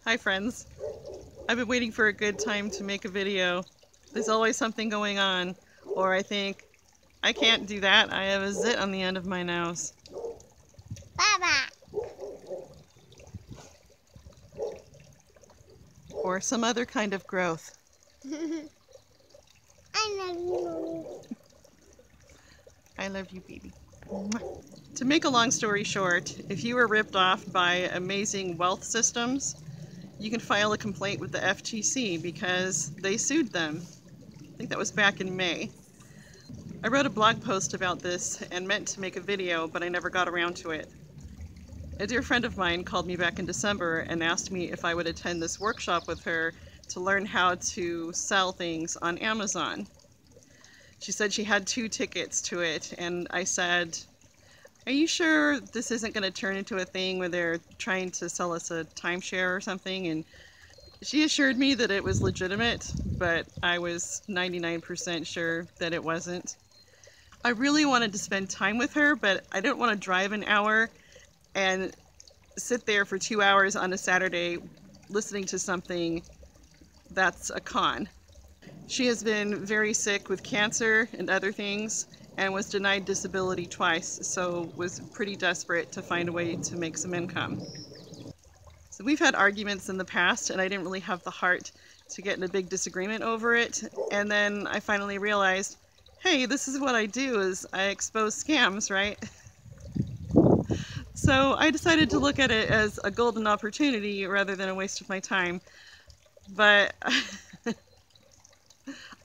Hi friends. I've been waiting for a good time to make a video. There's always something going on, or I think, I can't do that, I have a zit on the end of my nose. Baba. Or some other kind of growth. I love you, Mommy. I love you, baby. To make a long story short, if you were ripped off by Amazing Wealth Systems, you can file a complaint with the FTC because they sued them. I think that was back in May. I wrote a blog post about this and meant to make a video, but I never got around to it. A dear friend of mine called me back in December and asked me if I would attend this workshop with her to learn how to sell things on Amazon. She said she had 2 tickets to it, and I said, "Are you sure this isn't going to turn into a thing where they're trying to sell us a timeshare or something?" And she assured me that it was legitimate, but I was 99% sure that it wasn't. I really wanted to spend time with her, but I didn't want to drive an hour and sit there for 2 hours on a Saturday listening to something that's a con. She has been very sick with cancer and other things and was denied disability twice, so was pretty desperate to find a way to make some income. So we've had arguments in the past, and I didn't really have the heart to get in a big disagreement over it. And then I finally realized, hey, this is what I do, is I expose scams, right? So I decided to look at it as a golden opportunity rather than a waste of my time. But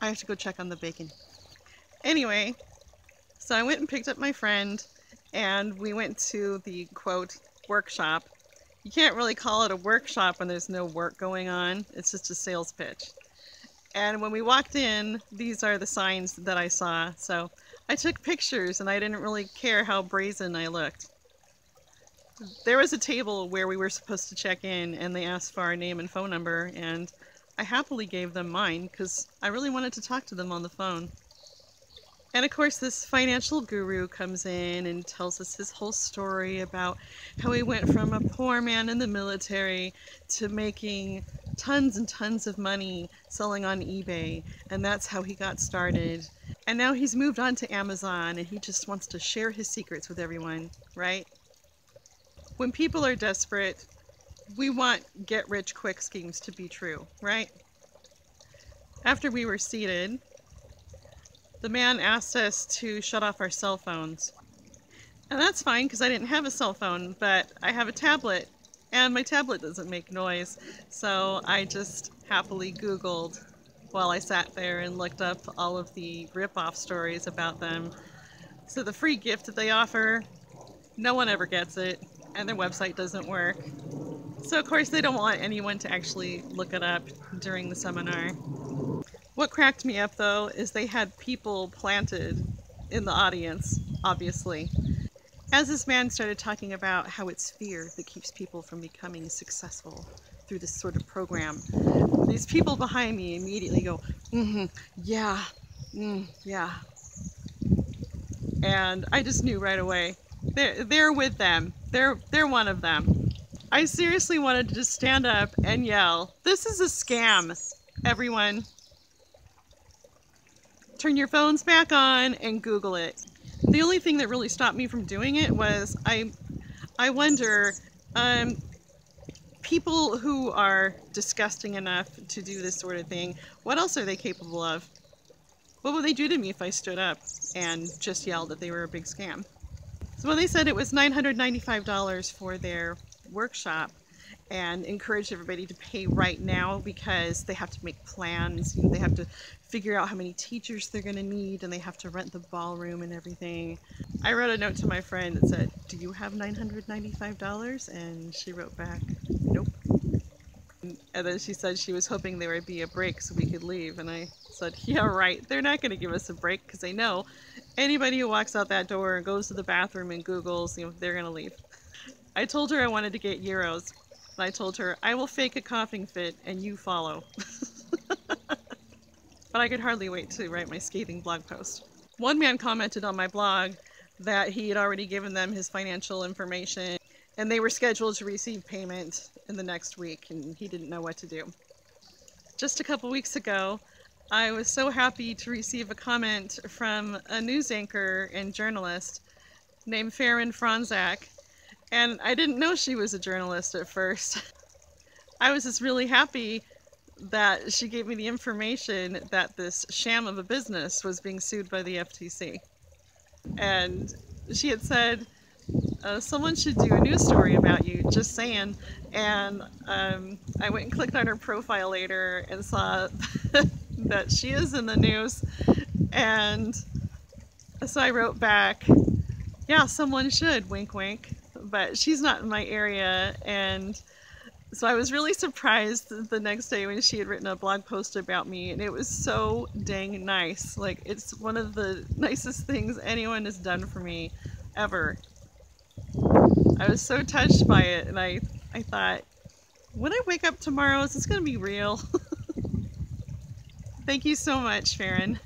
I have to go check on the bacon. Anyway, so I went and picked up my friend, and we went to the, quote, workshop. You can't really call it a workshop when there's no work going on. It's just a sales pitch. And when we walked in, these are the signs that I saw. So I took pictures, and I didn't really care how brazen I looked. There was a table where we were supposed to check in, and they asked for our name and phone number, and I happily gave them mine because I really wanted to talk to them on the phone. And of course, this financial guru comes in and tells us his whole story about how he went from a poor man in the military to making tons and tons of money selling on eBay, and that's how he got started. And now he's moved on to Amazon, and he just wants to share his secrets with everyone, right? When people are desperate, we want get-rich-quick schemes to be true, right? After we were seated, the man asked us to shut off our cell phones. And that's fine because I didn't have a cell phone, but I have a tablet, and my tablet doesn't make noise, so I just happily Googled while I sat there and looked up all of the rip-off stories about them. So the free gift that they offer, no one ever gets it, and their website doesn't work. So of course they don't want anyone to actually look it up during the seminar. What cracked me up though is they had people planted in the audience, obviously. As this man started talking about how it's fear that keeps people from becoming successful through this sort of program, these people behind me immediately go, yeah, yeah. And I just knew right away, they're with them. They're one of them. I seriously wanted to just stand up and yell, "This is a scam, everyone. Turn your phones back on and Google it." The only thing that really stopped me from doing it was I wonder, people who are disgusting enough to do this sort of thing, what else are they capable of? What would they do to me if I stood up and just yelled that they were a big scam? So when they said it was $995 for their workshop and encouraged everybody to pay right now because they have to make plans, they have to figure out how many teachers they're going to need, and they have to rent the ballroom and everything, I wrote a note to my friend that said, "Do you have $995? And she wrote back, "Nope." And then she said she was hoping there would be a break so we could leave, and I said, yeah, right, they're not going to give us a break because they know anybody who walks out that door and goes to the bathroom and Googles, they're going to leave. I told her I wanted to get euros. And I told her, I will fake a coughing fit and you follow. But I could hardly wait to write my scathing blog post. One man commented on my blog that he had already given them his financial information and they were scheduled to receive payment in the next week, and he didn't know what to do. Just a couple weeks ago, I was so happy to receive a comment from a news anchor and journalist named Faran Fronczak, and I didn't know she was a journalist at first. I was just really happy that she gave me the information that this sham of a business was being sued by the FTC. And she had said, someone should do a news story about you, just saying. And I went and clicked on her profile later and saw that she is in the news. And so I wrote back, yeah, someone should, wink wink, but she's not in my area. And so I was really surprised the next day when she had written a blog post about me, and it was so dang nice. Like, it's one of the nicest things anyone has done for me ever. I was so touched by it, and I thought, when I wake up tomorrow, is this going to be real? Thank you so much, Faran.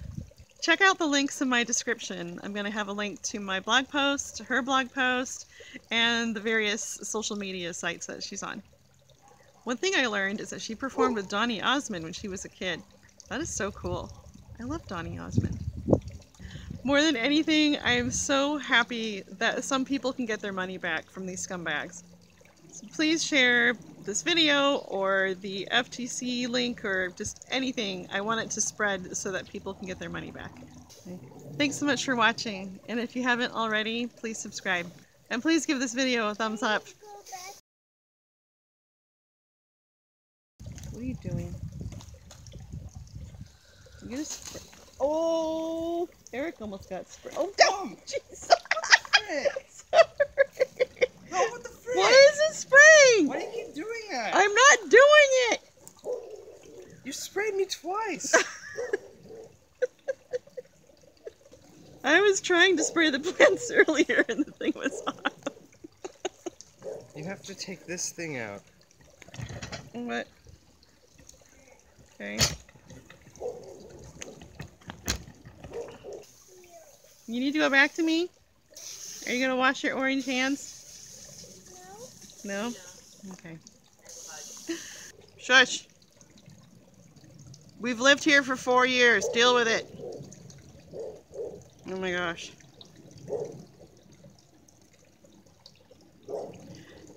Check out the links in my description. I'm going to have a link to my blog post, her blog post, and the various social media sites that she's on. One thing I learned is that she performed with Donny Osmond when she was a kid. That is so cool. I love Donny Osmond. More than anything, I am so happy that some people can get their money back from these scumbags. So please share this video or the FTC link or just anything. I want it to spread so that people can get their money back. Okay. Thanks so much for watching, and if you haven't already, please subscribe. And please give this video a thumbs up. What are you doing? I'm gonna spray. Oh, Eric almost got sprayed. Oh, God! Jesus! Sorry. No, what the frick? Why is it spraying? Why do you keep doing that? I'm not doing it! You sprayed me twice. I was trying to spray the plants earlier and the thing was off. You have to take this thing out. What? Okay. You need to go back to me? Are you gonna wash your orange hands? No? No? Okay. Shush! We've lived here for 4 years. Deal with it. Oh my gosh.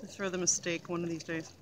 Let's throw them a steak one of these days.